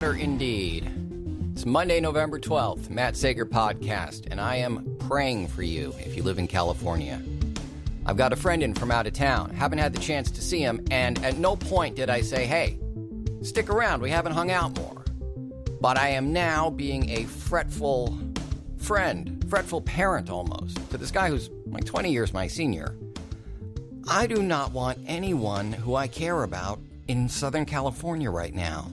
Indeed. It's Monday, November 12th, Matt Sager podcast, and I am praying for you if you live in California. I've got a friend in from out of town, haven't had the chance to see him, and at no point did I say, hey, stick around, we haven't hung out more. But I am now being a fretful friend, fretful parent almost, to this guy who's like 20 years my senior. I do not want anyone who I care about in Southern California right now.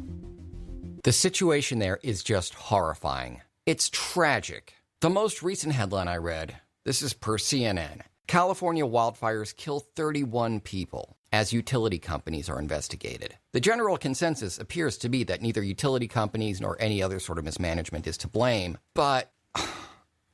The situation there is just horrifying. It's tragic. The most recent headline I read, this is per CNN, California wildfires kill 31 people as utility companies are investigated. The general consensus appears to be that neither utility companies nor any other sort of mismanagement is to blame, but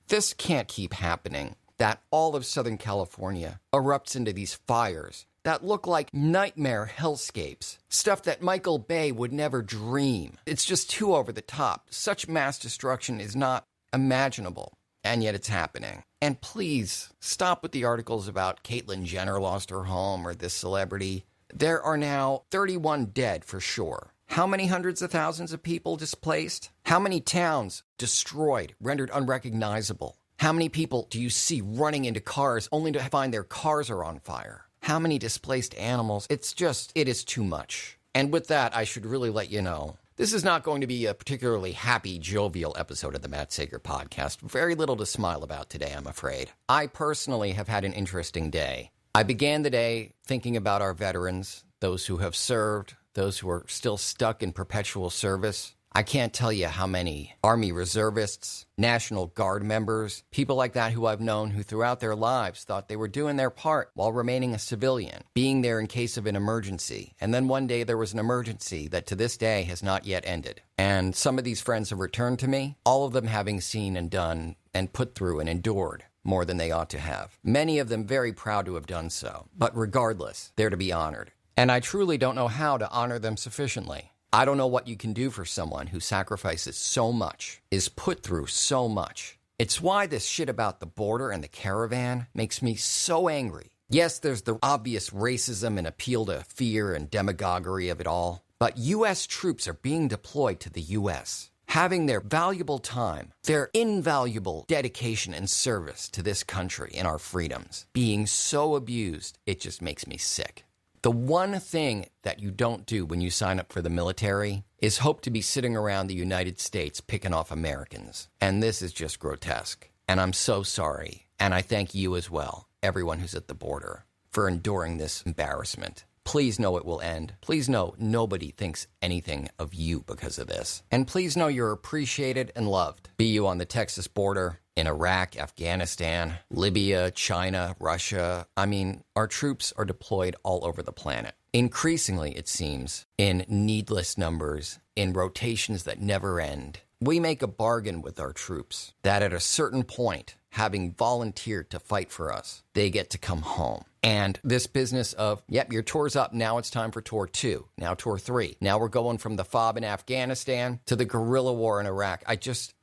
this can't keep happening, that all of Southern California erupts into these fires that look like nightmare hellscapes, stuff that Michael Bay would never dream. It's just too over the top. Such mass destruction is not imaginable, and yet it's happening. And please, stop with the articles about Caitlyn Jenner lost her home or this celebrity. There are now 31 dead for sure. How many hundreds of thousands of people displaced? How many towns destroyed, rendered unrecognizable? How many people do you see running into cars only to find their cars are on fire? How many displaced animals? It is too much. And with that, I should really let you know, this is not going to be a particularly happy, jovial episode of the Matt Sager podcast. Very little to smile about today, I'm afraid. I personally have had an interesting day. I began the day thinking about our veterans, those who have served, those who are still stuck in perpetual service. I can't tell you how many Army reservists, National Guard members, people like that who I've known who throughout their lives thought they were doing their part while remaining a civilian, being there in case of an emergency. And then one day there was an emergency that to this day has not yet ended. And some of these friends have returned to me, all of them having seen and done and put through and endured more than they ought to have. Many of them very proud to have done so. But regardless, they're to be honored. And I truly don't know how to honor them sufficiently. I don't know what you can do for someone who sacrifices so much, is put through so much. It's why this shit about the border and the caravan makes me so angry. Yes, there's the obvious racism and appeal to fear and demagoguery of it all, but U.S. troops are being deployed to the U.S., having their valuable time, their invaluable dedication and service to this country and our freedoms, being so abused, it just makes me sick. The one thing that you don't do when you sign up for the military is hope to be sitting around the United States picking off Americans. And this is just grotesque. And I'm so sorry. And I thank you as well, everyone who's at the border, for enduring this embarrassment. Please know it will end. Please know nobody thinks anything of you because of this. And please know you're appreciated and loved. Be you on the Texas border, in Iraq, Afghanistan, Libya, China, Russia. I mean, our troops are deployed all over the planet. Increasingly, it seems, in needless numbers, in rotations that never end. We make a bargain with our troops that at a certain point, having volunteered to fight for us, they get to come home. And this business of, yep, your tour's up, now it's time for tour 2, now tour 3. Now we're going from the FOB in Afghanistan to the guerrilla war in Iraq.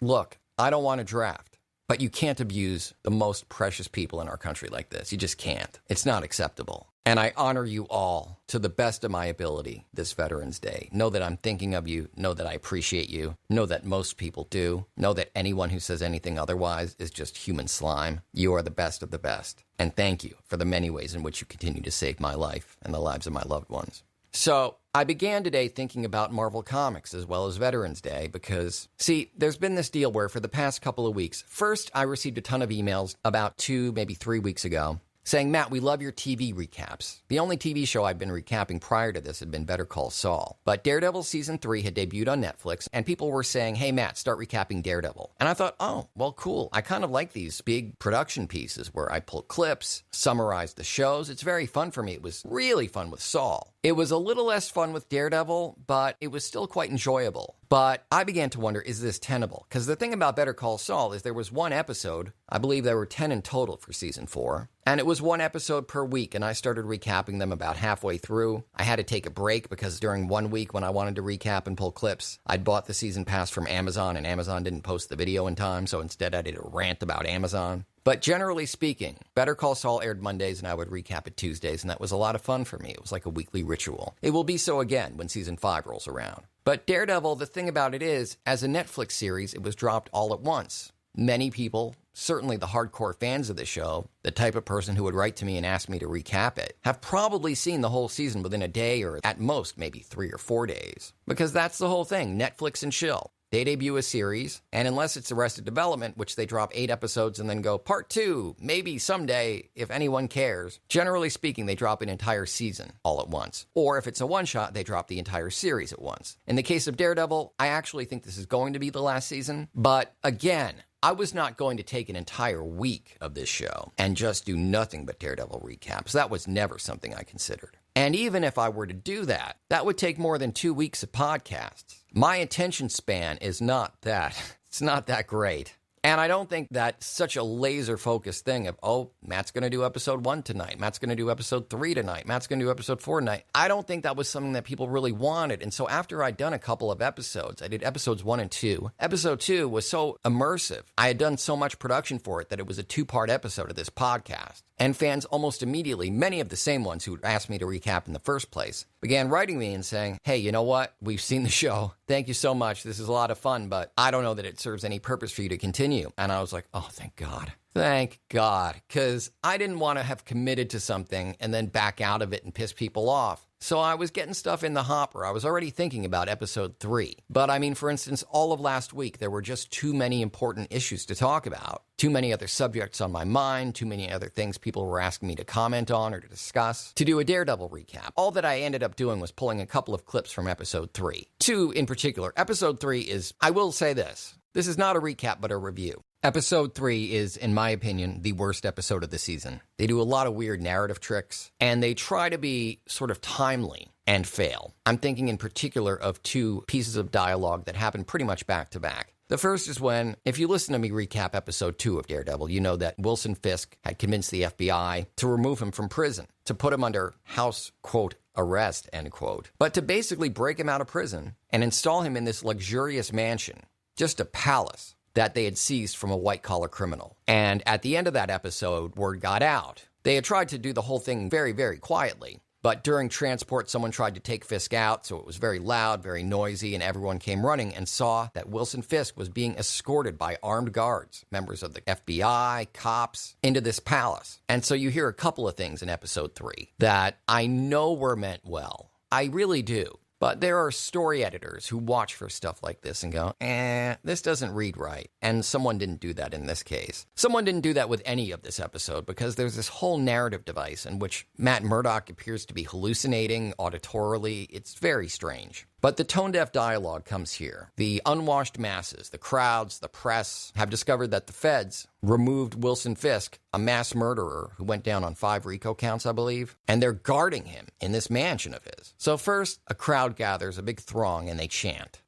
Look, I don't want to draft. But you can't abuse the most precious people in our country like this. You just can't. It's not acceptable. And I honor you all to the best of my ability this Veterans Day. Know that I'm thinking of you. Know that I appreciate you. Know that most people do. Know that anyone who says anything otherwise is just human slime. You are the best of the best. And thank you for the many ways in which you continue to save my life and the lives of my loved ones. So I began today thinking about Marvel Comics as well as Veterans Day because, see, there's been this deal where for the past couple of weeks, first I received a ton of emails about 2, maybe 3 weeks ago saying, Matt, we love your TV recaps. The only TV show I'd been recapping prior to this had been Better Call Saul. But Daredevil Season 3 had debuted on Netflix, and people were saying, hey, Matt, start recapping Daredevil. And I thought, oh, well, cool. I kind of like these big production pieces where I pull clips, summarize the shows. It's very fun for me. It was really fun with Saul. It was a little less fun with Daredevil, but it was still quite enjoyable. But I began to wonder, is this tenable? Because the thing about Better Call Saul is there was one episode, I believe there were 10 in total for season 4, And it was one episode per week, and I started recapping them about halfway through. I had to take a break because during 1 week when I wanted to recap and pull clips, I'd bought the season pass from Amazon, and Amazon didn't post the video in time, so instead I did a rant about Amazon. But generally speaking, Better Call Saul aired Mondays, and I would recap it Tuesdays, and that was a lot of fun for me. It was like a weekly ritual. It will be so again when Season 5 rolls around. But Daredevil, the thing about it is, as a Netflix series, it was dropped all at once. Many people, certainly the hardcore fans of the show, the type of person who would write to me and ask me to recap it, have probably seen the whole season within a day or at most maybe 3 or 4 days. Because that's the whole thing, Netflix and chill. They debut a series, and unless it's Arrested Development, which they drop 8 episodes and then go part 2, maybe someday, if anyone cares, generally speaking, they drop an entire season all at once. Or if it's a one-shot, they drop the entire series at once. In the case of Daredevil, I actually think this is going to be the last season, but again, I was not going to take an entire week of this show and just do nothing but Daredevil recaps. That was never something I considered. And even if I were to do that, that would take more than 2 weeks of podcasts. My attention span is not that. It's not that great. And I don't think that such a laser-focused thing of, oh, Matt's going to do episode 1 tonight, Matt's going to do episode 3 tonight, Matt's going to do episode 4 tonight. I don't think that was something that people really wanted. And so after I'd done a couple of episodes, I did episodes 1 and 2. Episode 2 was so immersive. I had done so much production for it that it was a 2-part episode of this podcast. And fans almost immediately, many of the same ones who asked me to recap in the first place, began writing me and saying, hey, you know what? We've seen the show. Thank you so much. This is a lot of fun, but I don't know that it serves any purpose for you to continue. And I was like, oh, thank God. Thank God. Because I didn't want to have committed to something and then back out of it and piss people off. So I was getting stuff in the hopper. I was already thinking about episode 3. But I mean, for instance, all of last week, there were just too many important issues to talk about. Too many other subjects on my mind. Too many other things people were asking me to comment on or to discuss. To do a Daredevil recap. All that I ended up doing was pulling a couple of clips from episode 3. 2 in particular. Episode 3 is, I will say this. This is not a recap, but a review. Episode 3 is, in my opinion, the worst episode of the season. They do a lot of weird narrative tricks, and they try to be sort of timely and fail. I'm thinking in particular of 2 pieces of dialogue that happen pretty much back to back. The first is when, if you listen to me recap episode 2 of Daredevil, you know that Wilson Fisk had convinced the FBI to remove him from prison, to put him under house, quote, arrest, end quote, but to basically break him out of prison and install him in this luxurious mansion, just a palace, that they had seized from a white-collar criminal. And at the end of that episode, word got out. They had tried to do the whole thing very, very quietly. But during transport, someone tried to take Fisk out, so it was very loud, very noisy, and everyone came running and saw that Wilson Fisk was being escorted by armed guards, members of the FBI, cops, into this palace. And so you hear a couple of things in episode 3 that I know were meant well. I really do. But there are story editors who watch for stuff like this and go, this doesn't read right. And someone didn't do that in this case. Someone didn't do that with any of this episode because there's this whole narrative device in which Matt Murdock appears to be hallucinating auditorily. It's very strange. But the tone-deaf dialogue comes here. The unwashed masses, the crowds, the press, have discovered that the feds removed Wilson Fisk, a mass murderer who went down on 5 RICO counts, I believe, and they're guarding him in this mansion of his. So first, a crowd gathers, a big throng, and they chant,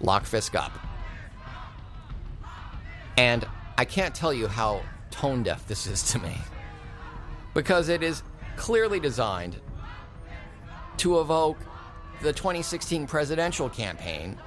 "Lock Fisk up." And I can't tell you how tone-deaf this is to me, because it is clearly designed to evoke the 2016 presidential campaign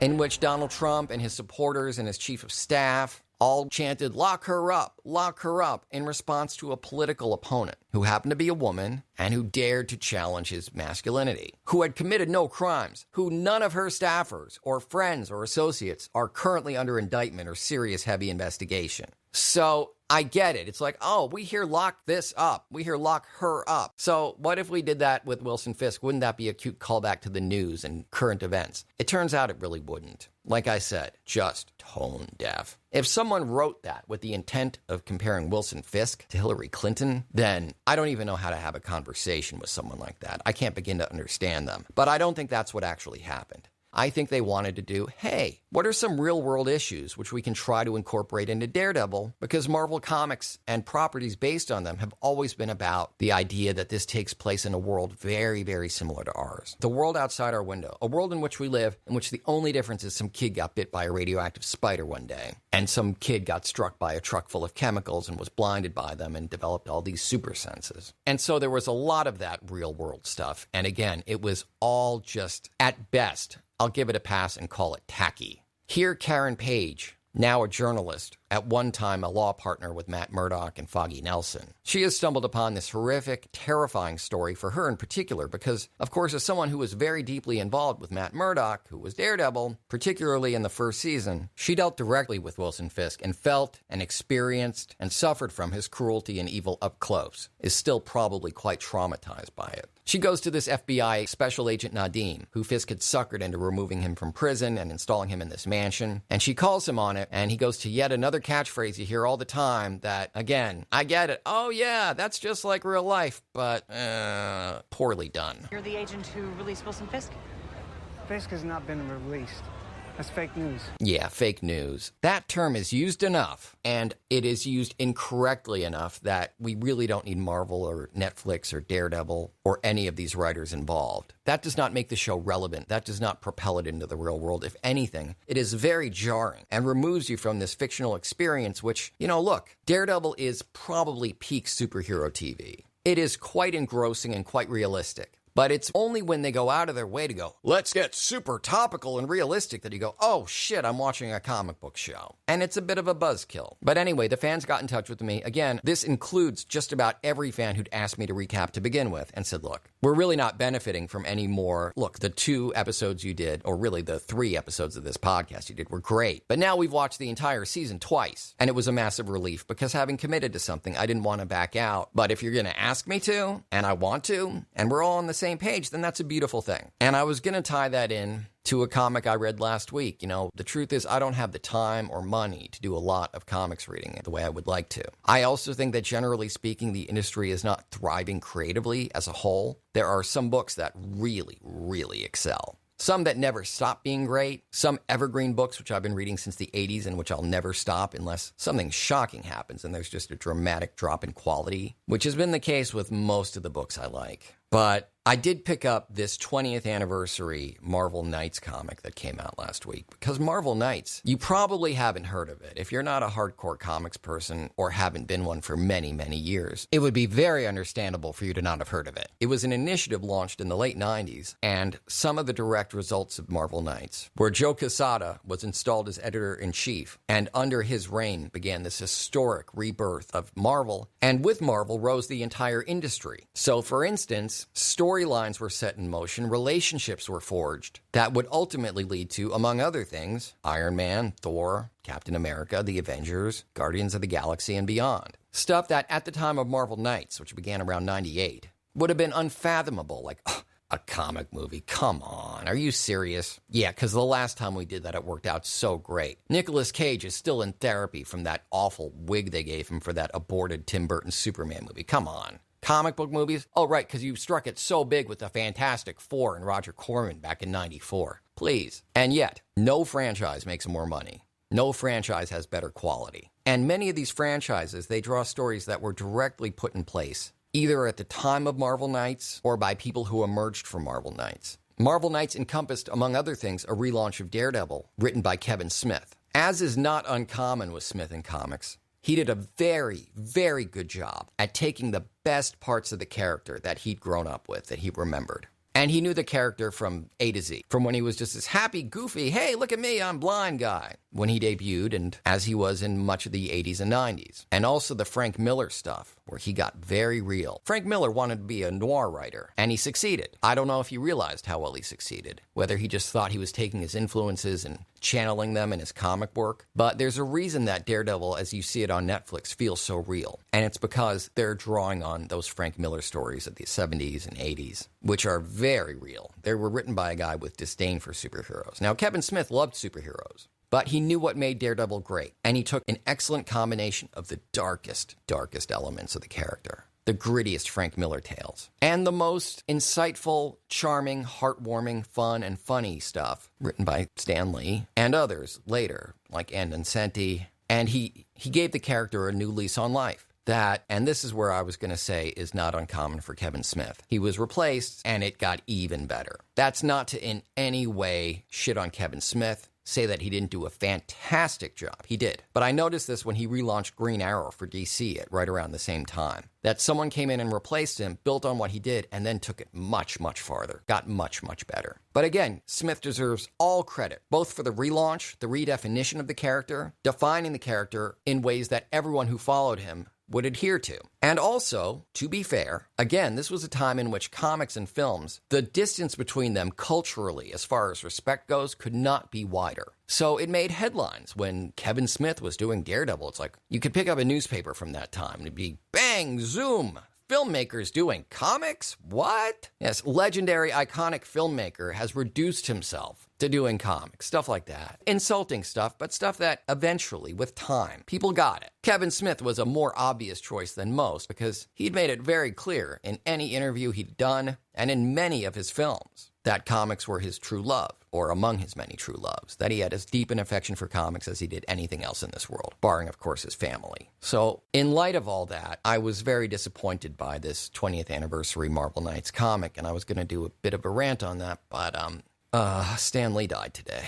in which Donald Trump and his supporters and his chief of staff all chanted, lock her up, in response to a political opponent who happened to be a woman and who dared to challenge his masculinity, who had committed no crimes, who none of her staffers or friends or associates are currently under indictment or serious heavy investigation. So I get it. It's like, oh, we hear lock this up. We hear lock her up. So what if we did that with Wilson Fisk? Wouldn't that be a cute callback to the news and current events? It turns out it really wouldn't. Like I said, just tone deaf. If someone wrote that with the intent of comparing Wilson Fisk to Hillary Clinton, then I don't even know how to have a conversation with someone like that. I can't begin to understand them. But I don't think that's what actually happened. I think they wanted to do, hey, what are some real-world issues which we can try to incorporate into Daredevil? Because Marvel Comics and properties based on them have always been about the idea that this takes place in a world very, very similar to ours. The world outside our window, a world in which we live, in which the only difference is some kid got bit by a radioactive spider one day, and some kid got struck by a truck full of chemicals and was blinded by them and developed all these super senses. And so there was a lot of that real-world stuff. And again, it was all just, at best, I'll give it a pass and call it tacky. Here, Karen Page, now a journalist, at one time a law partner with Matt Murdock and Foggy Nelson. She has stumbled upon this horrific, terrifying story for her in particular because, of course, as someone who was very deeply involved with Matt Murdock, who was Daredevil, particularly in the first season, she dealt directly with Wilson Fisk and felt and experienced and suffered from his cruelty and evil up close, is still probably quite traumatized by it. She goes to this FBI Special Agent Nadim, who Fisk had suckered into removing him from prison and installing him in this mansion, and she calls him on it, and he goes to yet another catchphrase you hear all the time that, again, I get it. Oh, yeah, that's just like real life, but poorly done. You're the agent who released Wilson Fisk? Fisk has not been released. That's fake news. Yeah, fake news. That term is used enough, and it is used incorrectly enough that we really don't need Marvel or Netflix or Daredevil or any of these writers involved. That does not make the show relevant. That does not propel it into the real world. If anything, it is very jarring and removes you from this fictional experience, which, look, Daredevil is probably peak superhero TV. It is quite engrossing and quite realistic. But it's only when they go out of their way to go, let's get super topical and realistic, that you go, oh shit, I'm watching a comic book show. And it's a bit of a buzzkill. But anyway, the fans got in touch with me. Again, this includes just about every fan who'd asked me to recap to begin with and said, look, we're really not benefiting from any more. Look, the 2 episodes you did, or really the 3 episodes of this podcast you did, were great. But now we've watched the entire season twice. And it was a massive relief because having committed to something, I didn't want to back out. But if you're going to ask me to, and I want to, and we're all on the same page, then that's a beautiful thing. And I was going to tie that in to a comic I read last week. The truth is I don't have the time or money to do a lot of comics reading the way I would like to. I also think that generally speaking, the industry is not thriving creatively as a whole. There are some books that really, really excel. Some that never stop being great, some evergreen books, which I've been reading since the 80s and which I'll never stop unless something shocking happens and there's just a dramatic drop in quality, which has been the case with most of the books I like. But I did pick up this 20th anniversary Marvel Knights comic that came out last week, because Marvel Knights, you probably haven't heard of it. If you're not a hardcore comics person or haven't been one for many, many years, it would be very understandable for you to not have heard of it. It was an initiative launched in the late 90s, and some of the direct results of Marvel Knights, where Joe Quesada was installed as editor-in-chief, and under his reign began this historic rebirth of Marvel, and with Marvel rose the entire industry. So, for instance, storylines were set in motion, relationships were forged that would ultimately lead to, among other things, Iron Man, Thor, Captain America, the Avengers, Guardians of the Galaxy, and beyond. Stuff that at the time of Marvel Knights, which began around 98, would have been unfathomable, like, a comic movie, come on, are you serious? Yeah, because the last time we did that, it worked out so great. Nicolas Cage is still in therapy from that awful wig they gave him for that aborted Tim Burton Superman movie, come on. Comic book movies? Oh, right, because you struck it so big with the Fantastic Four and Roger Corman back in 94. Please. And yet, no franchise makes more money. No franchise has better quality. And many of these franchises, they draw stories that were directly put in place, either at the time of Marvel Knights or by people who emerged from Marvel Knights. Marvel Knights encompassed, among other things, a relaunch of Daredevil, written by Kevin Smith. As is not uncommon with Smith in comics, he did a very, very good job at taking the best parts of the character that he'd grown up with, that he remembered. And he knew the character from A to Z, from when he was just this happy, goofy, hey, look at me, I'm blind guy, when he debuted, and as he was in much of the 80s and 90s. And also the Frank Miller stuff, where he got very real. Frank Miller wanted to be a noir writer, and he succeeded. I don't know if he realized how well he succeeded, whether he just thought he was taking his influences and channeling them in his comic work. But there's a reason that Daredevil, as you see it on Netflix, feels so real. And it's because they're drawing on those Frank Miller stories of the 70s and 80s, which are very real. They were written by a guy with disdain for superheroes. Now, Kevin Smith loved superheroes, but he knew what made Daredevil great, and he took an excellent combination of the darkest elements of the character. the grittiest Frank Miller tales, and the most insightful, charming, heartwarming, fun, and funny stuff written by Stan Lee and others later, like Ann Nocenti. And he gave the character a new lease on life. That, and this is where I was going to say, is not uncommon for Kevin Smith. He was replaced, and it got even better. That's not to in any way shit on Kevin Smith, say that he didn't do a fantastic job. He did. But I noticed this when he relaunched Green Arrow for DC at right around the same time. That someone came in and replaced him, built on what he did, and then took it much, much farther. Got much, much better. But again, Smith deserves all credit, both for the relaunch, the redefinition of the character, defining the character in ways that everyone who followed him would adhere to. And also, to be fair, again, this was a time in which comics and films, the distance between them culturally, as far as respect goes, could not be wider. So it made headlines when Kevin Smith was doing Daredevil. It's like, you could pick up a newspaper from that time, and it'd be, bang, zoom, filmmakers doing comics? What? Yes, legendary, iconic filmmaker has reduced himself to doing comics, stuff like that. Insulting stuff, but stuff that eventually, with time, people got it. Kevin Smith was a more obvious choice than most because he'd made it very clear in any interview he'd done and in many of his films that comics were his true love, or among his many true loves, that he had as deep an affection for comics as he did anything else in this world, barring, of course, his family. So, in light of all that, I was very disappointed by this 20th anniversary Marvel Knights comic, and I was going to do a bit of a rant on that, but Stan Lee died today.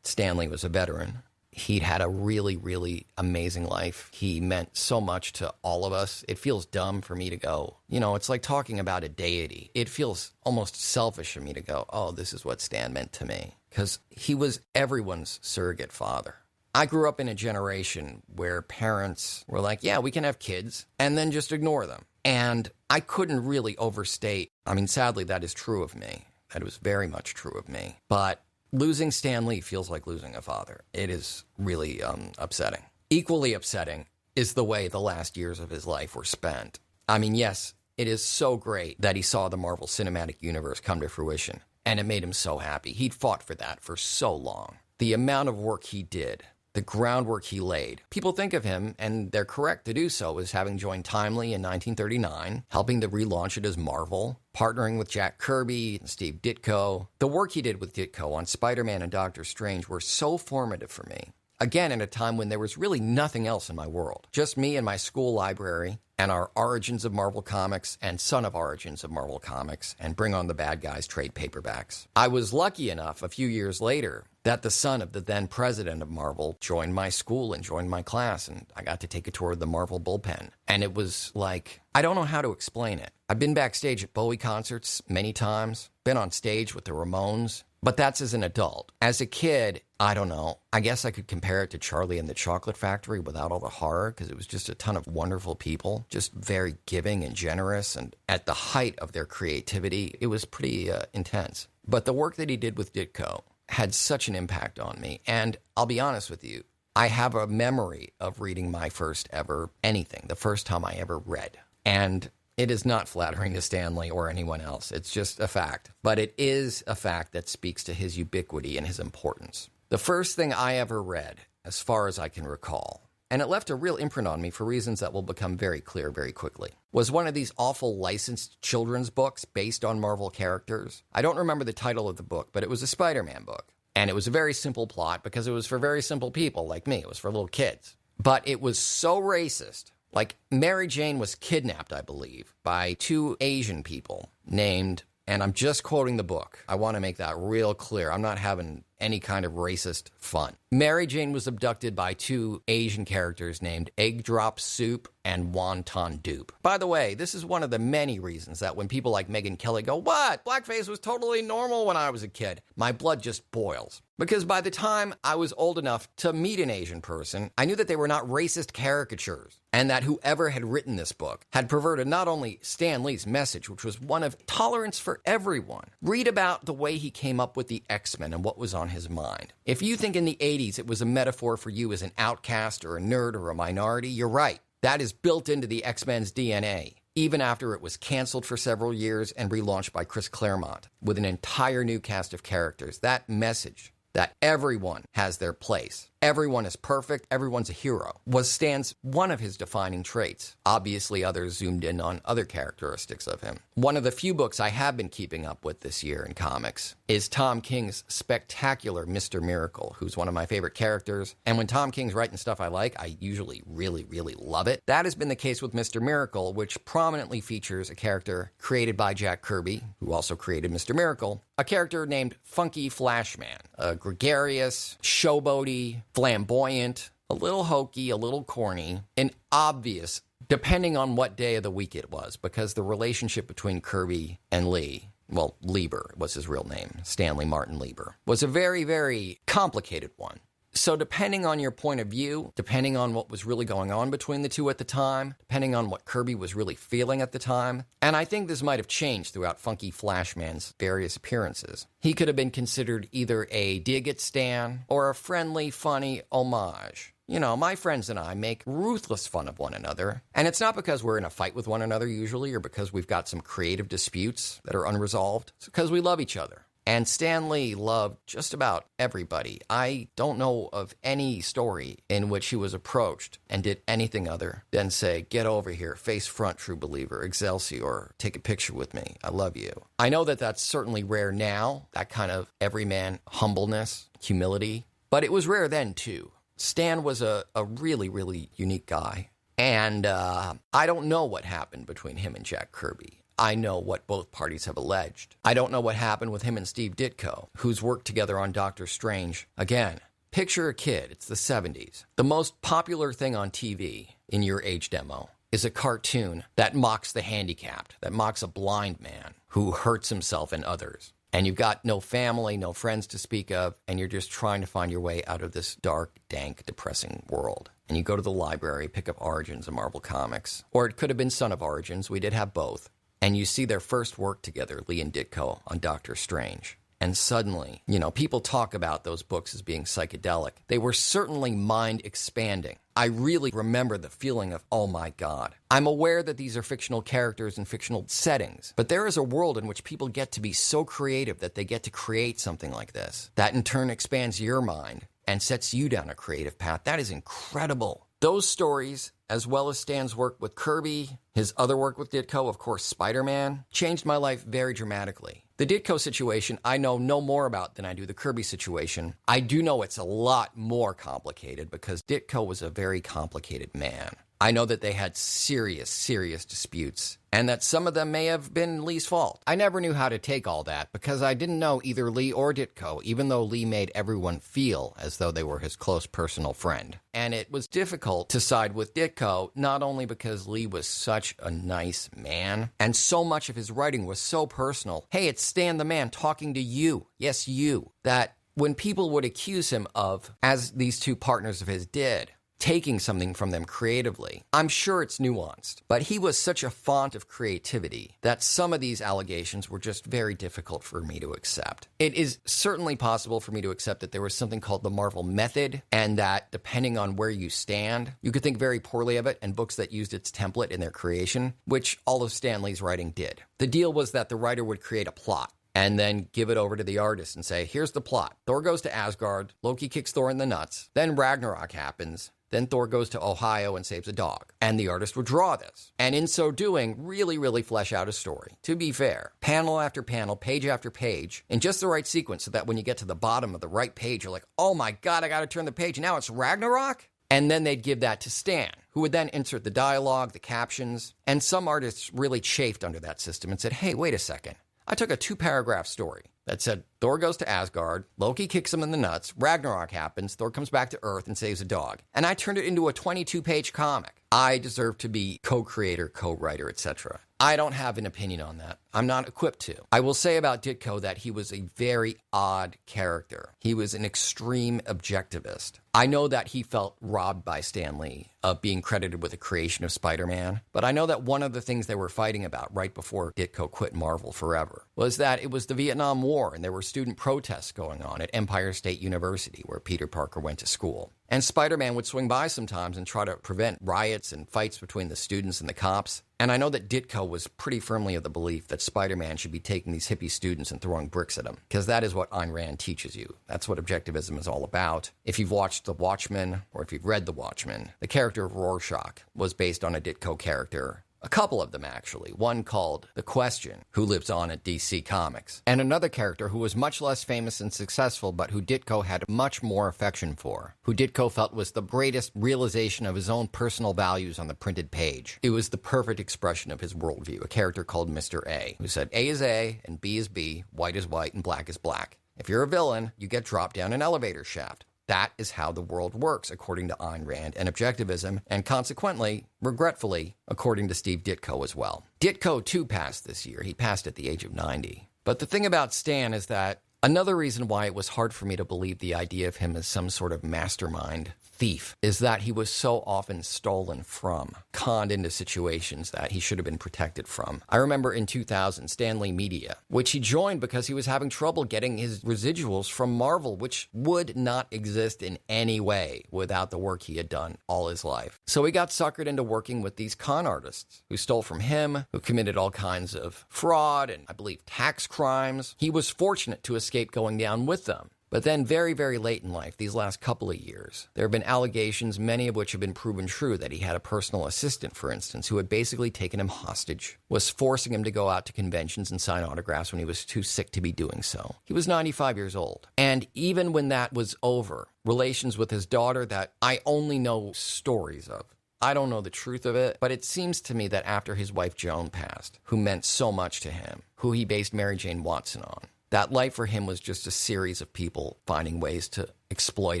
Stan Lee was a veteran. He'd had a really, really amazing life. He meant so much to all of us. It feels dumb for me to go, it's like talking about a deity. It feels almost selfish for me to go, oh, this is what Stan meant to me. Because he was everyone's surrogate father. I grew up in a generation where parents were like, yeah, we can have kids, and then just ignore them. And I couldn't really overstate. Sadly, that is true of me. That was very much true of me. But losing Stan Lee feels like losing a father. It is really upsetting. Equally upsetting is the way the last years of his life were spent. Yes, it is so great that he saw the Marvel Cinematic Universe come to fruition, and it made him so happy. He'd fought for that for so long. The amount of work he did, the groundwork he laid. People think of him, and they're correct to do so, as having joined Timely in 1939, helping to relaunch it as Marvel, partnering with Jack Kirby and Steve Ditko. The work he did with Ditko on Spider-Man and Doctor Strange were so formative for me. Again, at a time when there was really nothing else in my world. Just me and my school library, and our Origins of Marvel Comics and Son of Origins of Marvel Comics, and Bring on the Bad Guys trade paperbacks. I was lucky enough a few years later that the son of the then president of Marvel joined my school and joined my class, and I got to take a tour of the Marvel bullpen. And it was like, I don't know how to explain it. I've been backstage at Bowie concerts many times, been on stage with the Ramones, but that's as an adult. As a kid, I don't know. I guess I could compare it to Charlie and the Chocolate Factory without all the horror, because it was just a ton of wonderful people, just very giving and generous, and at the height of their creativity, it was pretty intense. But the work that he did with Ditko had such an impact on me, and I'll be honest with you, I have a memory of reading my first ever anything, the first time I ever read, and it is not flattering to Stan Lee or anyone else. It's just a fact. But it is a fact that speaks to his ubiquity and his importance. The first thing I ever read, as far as I can recall, and it left a real imprint on me for reasons that will become very clear very quickly, was one of these awful licensed children's books based on Marvel characters. I don't remember the title of the book, but it was a Spider-Man book. And it was a very simple plot because it was for very simple people like me. It was for little kids. But it was so racist. Like, Mary Jane was kidnapped, I believe, by two Asian people named, and I'm just quoting the book. I want to make that real clear. I'm not having any kind of racist fun. Mary Jane was abducted by two Asian characters named Egg Drop Soup and Wonton Dupe. By the way, this is one of the many reasons that when people like Megyn Kelly go, "What? Blackface was totally normal when I was a kid," my blood just boils. Because by the time I was old enough to meet an Asian person, I knew that they were not racist caricatures, and that whoever had written this book had perverted not only Stan Lee's message, which was one of tolerance for everyone. Read about the way he came up with the X-Men and what was on his mind. If you think in the 80s it was a metaphor for you as an outcast or a nerd or a minority, you're right. That is built into the X-Men's DNA, even after it was canceled for several years and relaunched by Chris Claremont with an entire new cast of characters. That message that everyone has their place, everyone is perfect, everyone's a hero, was Stan's one of his defining traits. Obviously, others zoomed in on other characteristics of him. One of the few books I have been keeping up with this year in comics is Tom King's spectacular Mr. Miracle, who's one of my favorite characters. And when Tom King's writing stuff I like, I usually really love it. That has been the case with Mr. Miracle, which prominently features a character created by Jack Kirby, who also created Mr. Miracle, a character named Funky Flashman, a gregarious, showboaty, flamboyant, a little hokey, a little corny, and obvious, depending on what day of the week it was, because the relationship between Kirby and Lee, well, Lieber was his real name, Stanley Martin Lieber, was a very complicated one. So depending on your point of view, depending on what was really going on between the two at the time, depending on what Kirby was really feeling at the time, and I think this might have changed throughout Funky Flashman's various appearances, he could have been considered either a dig at Stan or a friendly, funny homage. You know, my friends and I make ruthless fun of one another, and it's not because we're in a fight with one another usually or because we've got some creative disputes that are unresolved. It's because we love each other. And Stan Lee loved just about everybody. I don't know of any story in which he was approached and did anything other than say, get over here, face front, true believer, Excelsior, take a picture with me, I love you. I know that that's certainly rare now, that kind of everyman humbleness, humility, but it was rare then too. Stan was a really unique guy, and I don't know what happened between him and Jack Kirby. I know what both parties have alleged. I don't know what happened with him and Steve Ditko, who's worked together on Doctor Strange. Again, picture a kid, it's the 70s. The most popular thing on TV in your age demo is a cartoon that mocks the handicapped, that mocks a blind man who hurts himself and others. And you've got no family, no friends to speak of, and you're just trying to find your way out of this dark, dank, depressing world. And you go to the library, pick up Origins of Marvel Comics. Or it could have been Son of Origins, we did have both. And you see their first work together, Lee and Ditko, on Doctor Strange. And suddenly, you know, people talk about those books as being psychedelic. They were certainly mind-expanding. I really remember the feeling of, oh my God. I'm aware that these are fictional characters and fictional settings, but there is a world in which people get to be so creative that they get to create something like this. That in turn expands your mind and sets you down a creative path. That is incredible. Those stories, as well as Stan's work with Kirby, his other work with Ditko, of course, Spider-Man, changed my life very dramatically. The Ditko situation, I know no more about than I do the Kirby situation. I do know it's a lot more complicated because Ditko was a very complicated man. I know that they had serious disputes, and that some of them may have been Lee's fault. I never knew how to take all that because I didn't know either Lee or Ditko, even though Lee made everyone feel as though they were his close personal friend. And it was difficult to side with Ditko, not only because Lee was such a nice man, and so much of his writing was so personal. Hey, it's Stan the man talking to you. Yes, you. That when people would accuse him of, as these two partners of his did, taking something from them creatively. I'm sure it's nuanced, but he was such a font of creativity that some of these allegations were just very difficult for me to accept. It is certainly possible for me to accept that there was something called the Marvel method, and that depending on where you stand, you could think very poorly of it, and books that used its template in their creation, which all of Stan Lee's writing did. The deal was that the writer would create a plot and then give it over to the artist and say, here's the plot. Thor goes to Asgard, Loki kicks Thor in the nuts, then Ragnarok happens, then Thor goes to Ohio and saves a dog. And the artist would draw this. And in so doing, really flesh out a story. To be fair, panel after panel, page after page, in just the right sequence so that when you get to the bottom of the right page, you're like, oh my God, I gotta turn the page. Now it's Ragnarok? And then they'd give that to Stan, who would then insert the dialogue, the captions. And some artists really chafed under that system and said, hey, wait a second. I took a 2-paragraph story that said Thor goes to Asgard, Loki kicks him in the nuts, Ragnarok happens, Thor comes back to Earth and saves a dog. And I turned it into a 22-page comic. I deserve to be co-creator, co-writer, etc. I don't have an opinion on that. I'm not equipped to. I will say about Ditko that he was a very odd character. He was an extreme objectivist. I know that he felt robbed by Stan Lee of being credited with the creation of Spider-Man, but I know that one of the things they were fighting about right before Ditko quit Marvel forever was that it was the Vietnam War and there were student protests going on at Empire State University where Peter Parker went to school. And Spider-Man would swing by sometimes and try to prevent riots and fights between the students and the cops. And I know that Ditko was pretty firmly of the belief that Spider-Man should be taking these hippie students and throwing bricks at them, because that is what Ayn Rand teaches you. That's what objectivism is all about. If you've watched The Watchmen, or if you've read The Watchmen, the character of Rorschach was based on a Ditko character. A couple of them, actually. One called The Question, who lives on at DC Comics. And another character who was much less famous and successful, but who Ditko had much more affection for. Who Ditko felt was the greatest realization of his own personal values on the printed page. It was the perfect expression of his worldview. A character called Mr. A, who said A is A, and B is B, white is white, and black is black. If you're a villain, you get dropped down an elevator shaft. That is how the world works, according to Ayn Rand and objectivism, and consequently, regretfully, according to Steve Ditko as well. Ditko, too, passed this year. He passed at the age of 90. But the thing about Stan is that another reason why it was hard for me to believe the idea of him as some sort of mastermind thief is that he was so often stolen from, conned into situations that he should have been protected from. I remember in 2000, Stanley Media, which he joined because he was having trouble getting his residuals from Marvel, which would not exist in any way without the work he had done all his life. So he got suckered into working with these con artists who stole from him, who committed all kinds of fraud and, I believe, tax crimes. He was fortunate to escape going down with them. But then very, very late in life, these last couple of years, there have been allegations, many of which have been proven true, that he had a personal assistant, for instance, who had basically taken him hostage, was forcing him to go out to conventions and sign autographs when he was too sick to be doing so. He was 95 years old. And even when that was over, relations with his daughter that I only know stories of, I don't know the truth of it, but it seems to me that after his wife Joan passed, who meant so much to him, who he based Mary Jane Watson on, that life for him was just a series of people finding ways to exploit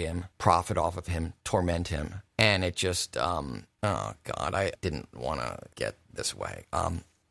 him, profit off of him, torment him. And it just, oh God, I didn't want to get this way.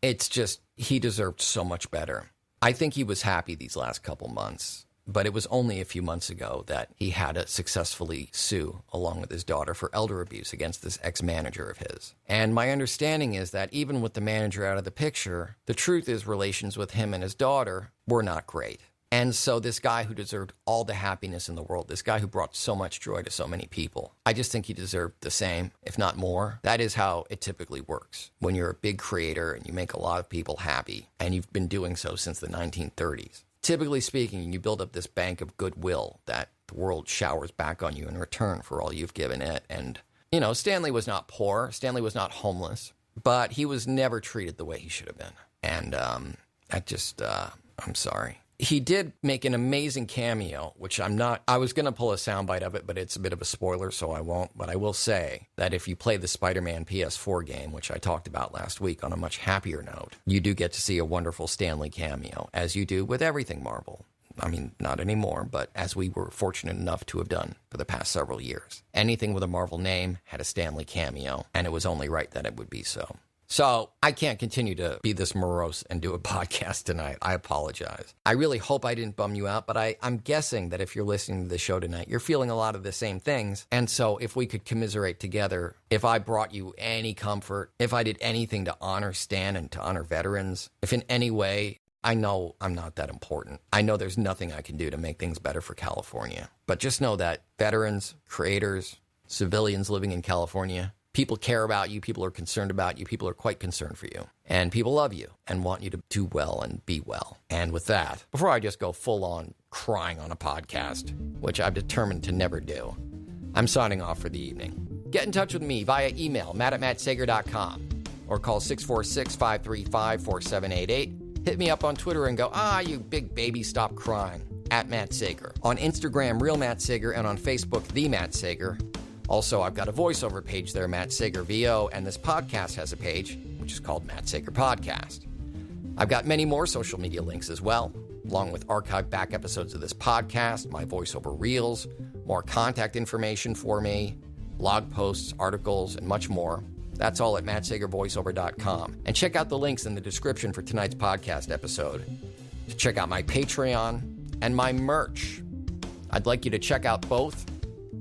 It's just, he deserved so much better. I think he was happy these last couple months, but it was only a few months ago that he had to successfully sue, along with his daughter, for elder abuse against this ex-manager of his. And my understanding is that even with the manager out of the picture, the truth is relations with him and his daughter were not great. And so this guy who deserved all the happiness in the world, this guy who brought so much joy to so many people, I just think he deserved the same, if not more. That is how it typically works. When you're a big creator and you make a lot of people happy, and you've been doing so since the 1930s. Typically speaking, you build up this bank of goodwill that the world showers back on you in return for all you've given it. And, you know, Stanley was not poor. Stanley was not homeless. But he was never treated the way he should have been. And I'm sorry. He did make an amazing cameo, which I was going to pull a soundbite of it, but it's a bit of a spoiler, so I won't. But I will say that if you play the Spider-Man PS4 game, which I talked about last week on a much happier note, you do get to see a wonderful Stanley cameo, as you do with everything Marvel. I mean, not anymore, but as we were fortunate enough to have done for the past several years. Anything with a Marvel name had a Stanley cameo, and it was only right that it would be so. So I can't continue to be this morose and do a podcast tonight. I apologize. I really hope I didn't bum you out, but I'm guessing that if you're listening to the show tonight, you're feeling a lot of the same things. And so if we could commiserate together, if I brought you any comfort, if I did anything to honor Stan and to honor veterans, if in any way, I know I'm not that important. I know there's nothing I can do to make things better for California. But just know that veterans, creators, civilians living in California, people care about you, people are concerned about you, people are quite concerned for you. And people love you and want you to do well and be well. And with that, before I just go full on crying on a podcast, which I've determined to never do, I'm signing off for the evening. Get in touch with me via email, matt@mattsager.com, or call 646-535-4788. Hit me up on Twitter and go, you big baby, stop crying, @Matt Sager. On Instagram, Real Matt Sager, and on Facebook, The Matt Sager. Also, I've got a voiceover page there, Matt Sager VO, and this podcast has a page, which is called Matt Sager Podcast. I've got many more social media links as well, along with archived back episodes of this podcast, my voiceover reels, more contact information for me, blog posts, articles, and much more. That's all at mattsagervoiceover.com. And check out the links in the description for tonight's podcast episode to check out my Patreon and my merch. I'd like you to check out both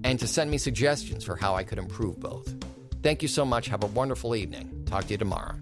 and to send me suggestions for how I could improve both. Thank you so much. Have a wonderful evening. Talk to you tomorrow.